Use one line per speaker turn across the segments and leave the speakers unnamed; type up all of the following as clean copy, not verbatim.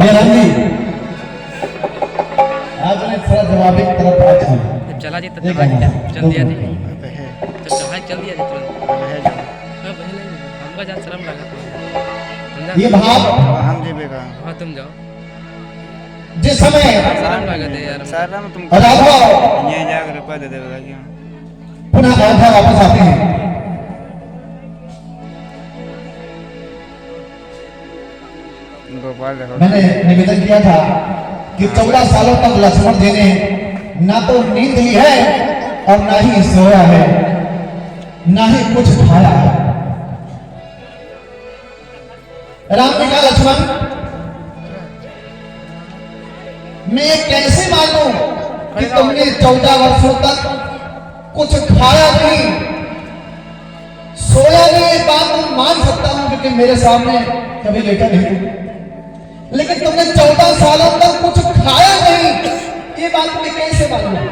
राम जी आज मैं थोड़ा जवाबी तरफ आ चुका
जब चला जी तब चल दिया जी जब चढ़ाई चल दिया जी तुरंत हमका जहाँ शर्म लगा
ये भाव
हम जेबेगा
हाँ तुम जाओ
जिस समय
शर्म लगा दे यार
सारा में तुम
राघव
ये जाकर रुपया दे देगा क्या
पुनः अयोध्या वापस आते हैं।
गोपाल देखो
मैंने निवेदन किया था कि 14 सालों तक लक्ष्मण जी ने ना तो नींद ली है और ना ही सोया है, ना ही कुछ खाया है। राम ने कहा लक्ष्मण मैं कैसे मानूं कि तुमने 14 वर्षों तक कुछ खाया नहीं, सोया नहीं। ये बात मैं मान सकता हूं क्योंकि मेरे सामने कभी लेटा नहीं, लेकिन तुमने 14 सालों तक कुछ खाया नहीं, ये बात मैं कैसे मानूं?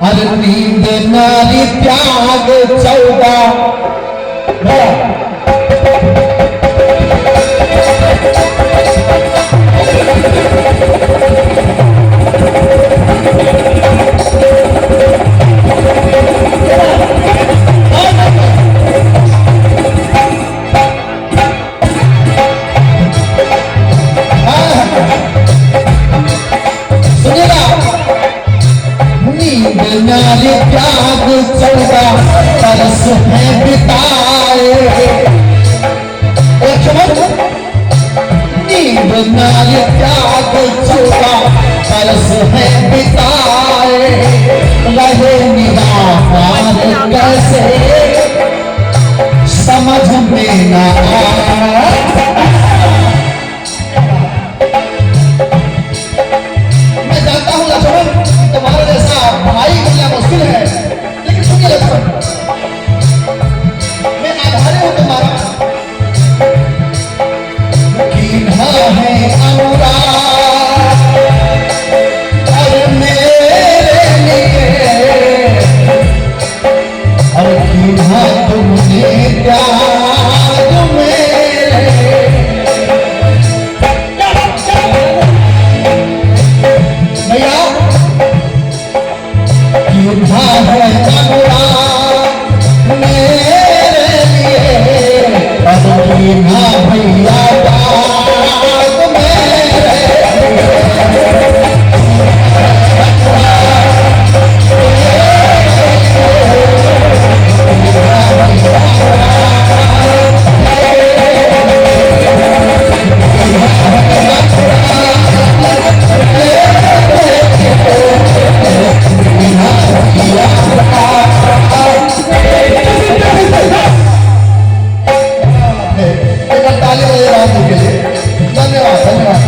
अरे नींद नारी त्याग 14 नारी त्याग 14 बरस है बिताए। नींद नारी त्याग 14 बरस है बिताए। रहे निराहार कैसे समझ में न आए। मैं जानता हूं लक्ष्मण तुम्हारे जैसा भाई मिलना मुश्किल है, लेकिन सुनिए लक्ष्मण मैं आभारी हूं तुम्हारा। कीन्हा है अनुराग और मेरे लिए, और कीन्हा तुमने त्याग मेरे। भैया कीन्हा है अनुराग मेरे लिए, अब कीन्हा भैया त्याग मेरे लिए। धन्यवाद धन्यवाद।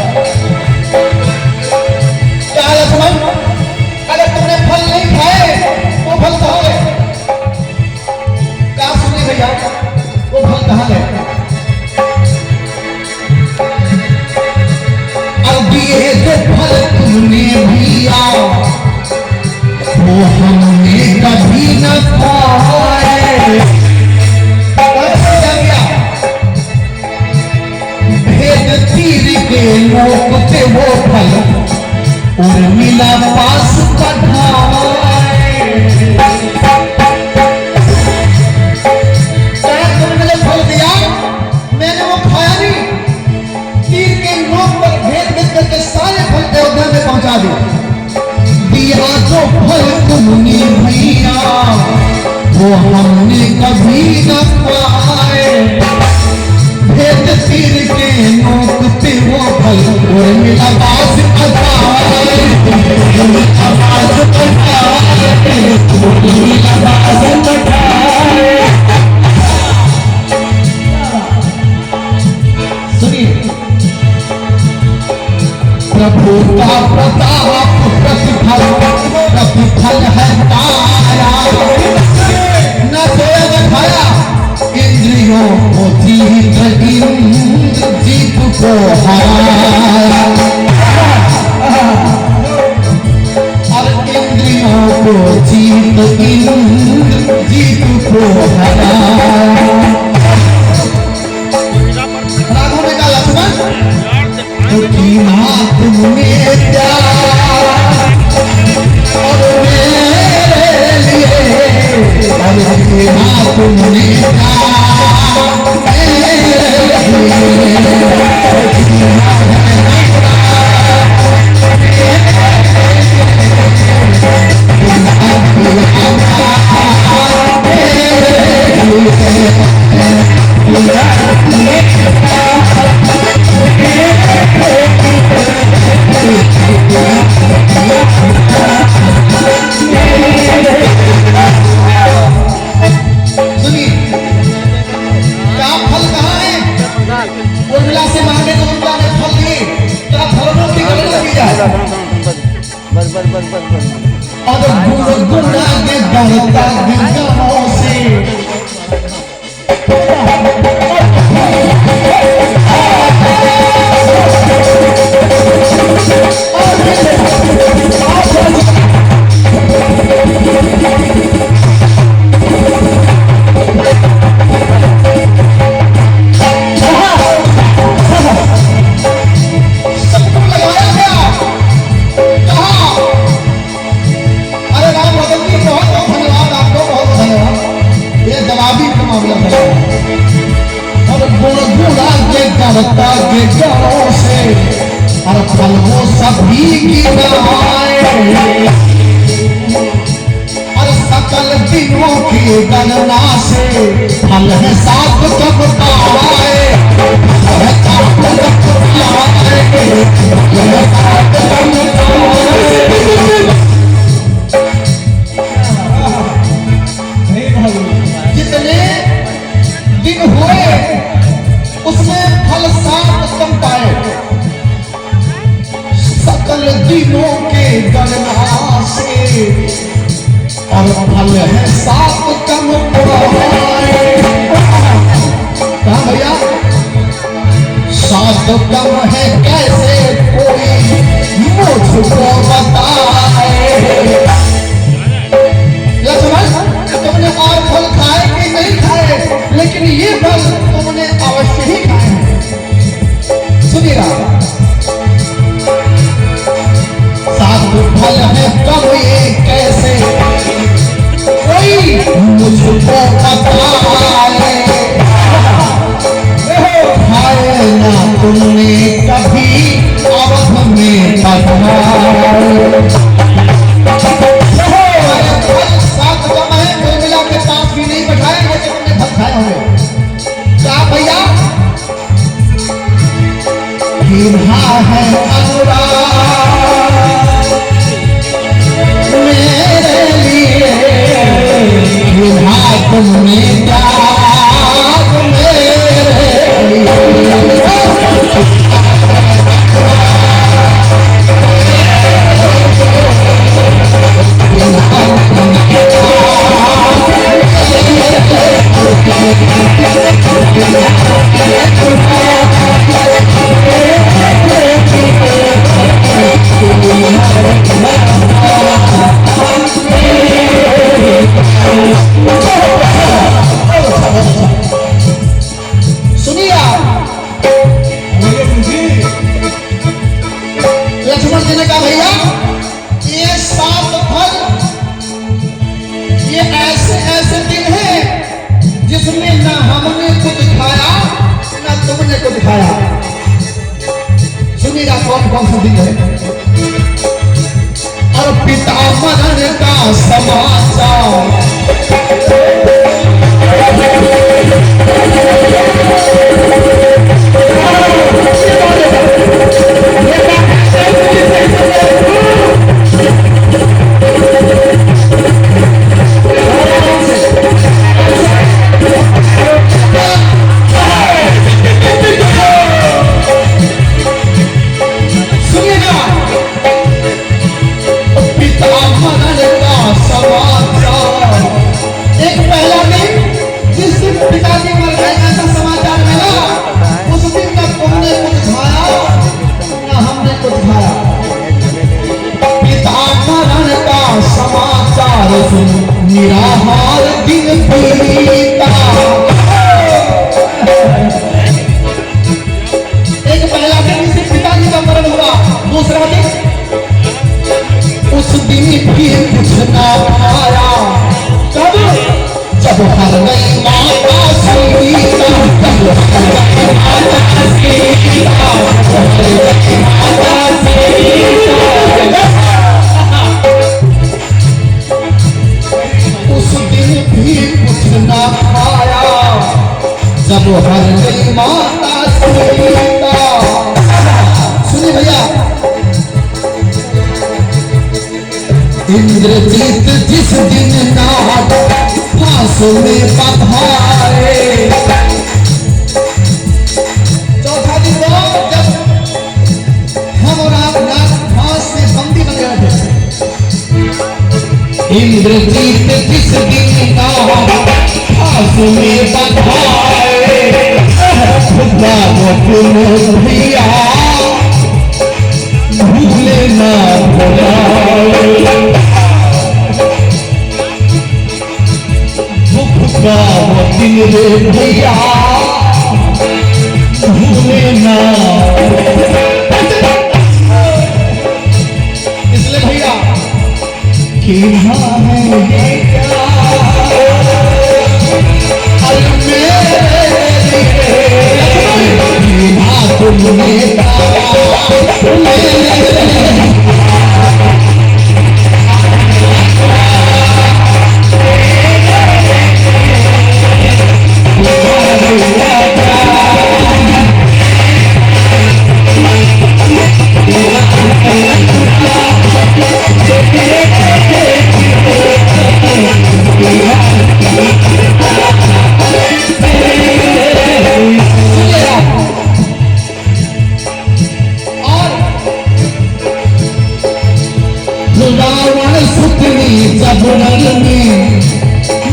क्या लक्ष्मण अगर तुमने फल नहीं खाए वो फल कहाँ गए? क्या सुनिए भैया वो फल कहाँ गए? अब ये जो फल तुमने दिया वो हमने कभी न खाए। भेद तीर के नोक पे वो फल उर्मिला पास पढ़ाए। तुमने फल दिया मैंने वो खाया नहीं। तीर के नोक पर भेद भेद करके सारे फल अयोध्या में पहुंचा दिया। जो फल तुमने दिया वो हमने कभी न पाए। भेद तीर के नोक पे वो फल उर्मिला पास पढ़ाए। आवाज पढ़ाए उर्मिला पास पढ़ाए। सुनिए प्रभु का प्रताप प्रतिफल है तारा। न सोया न खाया इंद्रियों को जीत को हराया। और इंद्रियों को जीत जीत को हरा। राघव ने कहा लक्ष्मण की मां तुमने प्यार और मेरे लिए और की मां तुमने प्यार मेरे और गुनगुना के बढ़ता गगनों से करता के गलों से हर पल वो सभी की नहाए और सकल दिनों की गणना से फल है साथ कब पाए जितने दिन हुए उसमें फल साथ कम पाए सकल दिनों के गणना से और फल है साथ कम पाए। कहा भैया साथ कम है कैसे कोई मुझको बताए। तुमने और फल खाए कि नहीं खाए लेकिन ये फल तुमने अवश्य ही खाए हैं। सुनिएगा सात फल है कब ये कैसे कोई मुझको बताए। खाए ना तुमने कभी अवध में पधारे। है अनुराग मेरे लिए तुमने त्याग मेरे लिए। लक्ष्मण जी ने कहा भैया ये 7 फल ये ऐसे ऐसे दिन हैं जिसमें ना हमने कुछ खाया ना तुमने कुछ खाया। सुनिएगा कौन कौन सा दिन है। और पिता मरण का समाचार समाचार सुन निराहार दिन बीता। एक पहला दिन किसी पिताजी का मरण हुआ, दूसरा दिन उस दिन भी कुछ ना आया। तब जब हर गई माता सीता, जब हर गई माता सीता, जब हर गई माता सीता, उस दिन भी कुछ ना आया। जब हर गई माता सीता। सुनिए भैया, इंद्रजीत जिस दिन नाग फांस में पधारे, चौथा दिन जब हम और आप नाग फांस में बंदी बन गए थे। इंद्रजीत जिस दिन नाग फांस में पधारे, भैया भूले ना भुलाए, दिन रे भैया भूले ना। इसलिए भैया कि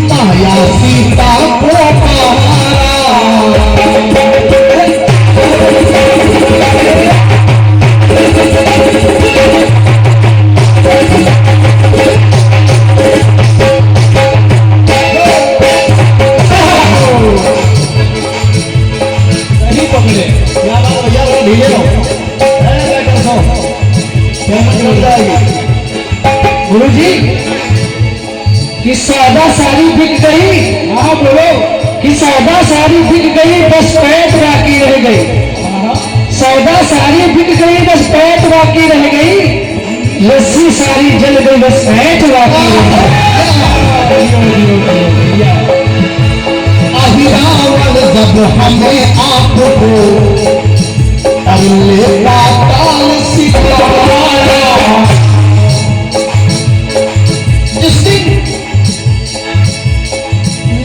माया सीता को गुरु जी कि सौदा सारी बिक गई। हाँ बोलो कि सौदा सारी बिक गई, बस पैंट बाकी रह गई। सौदा सारी बिक गई, बस पैंट बाकी रह गई। लस्सी सारी जल गई, बस पैंट बाकी रह गई। अहिरावण जब हमें आपको अगले पाताल सिखाया, जिस दिन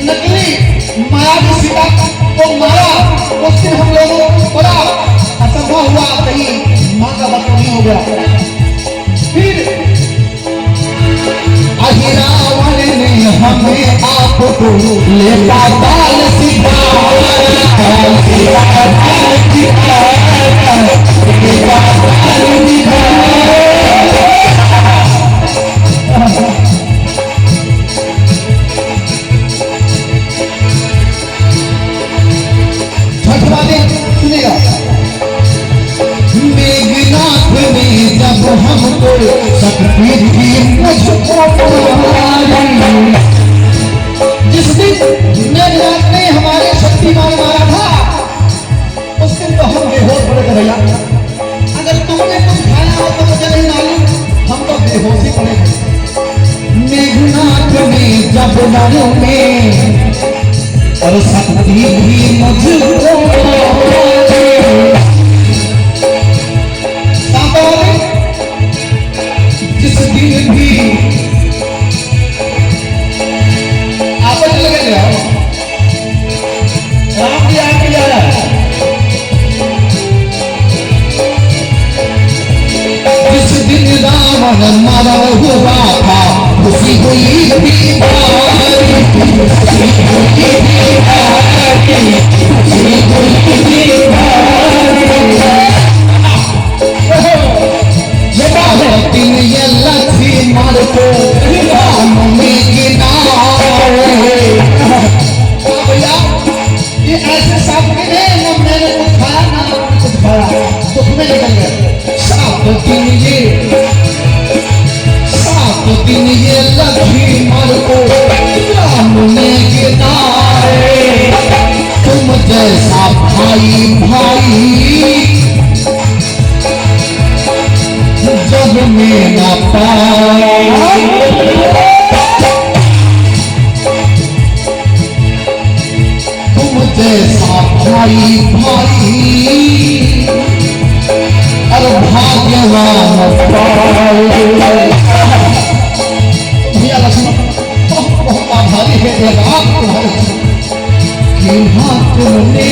नकली मायावी सीता को मारा, उस दिन हम लोगों को बड़ा असंभव हुआ, कहीं मां का बच्चा नहीं हो गया। फिर अहिरावण ने हमें आपको ले पाताल सिखाया, मेघनाथ ने जब हमको शक्ति दी मुझको, जिस दिन मेघनाथ ने हमारे शक्तिमान मारा था, उस दिन तो हम बेहोश पड़े थे भैया। अगर तुमने कुछ खाया हो तो मुझे नहीं मालूम, हम तो बेहोश ही पड़े थे। मेघनाथ ने जब नरों में और शक्ति भी मुझको, जिस दिन भी आप लगे राम जी आके आया, जिस दिन रावण मरा हुआ था, खुशी हुई दिन ये लक्ष्मी मार को राम में गिना भाई भाई और भाग्यवान भैया लक्ष्मण बहुत बहुत आभारी है देगा तुम्हारे कि हाँ तुमने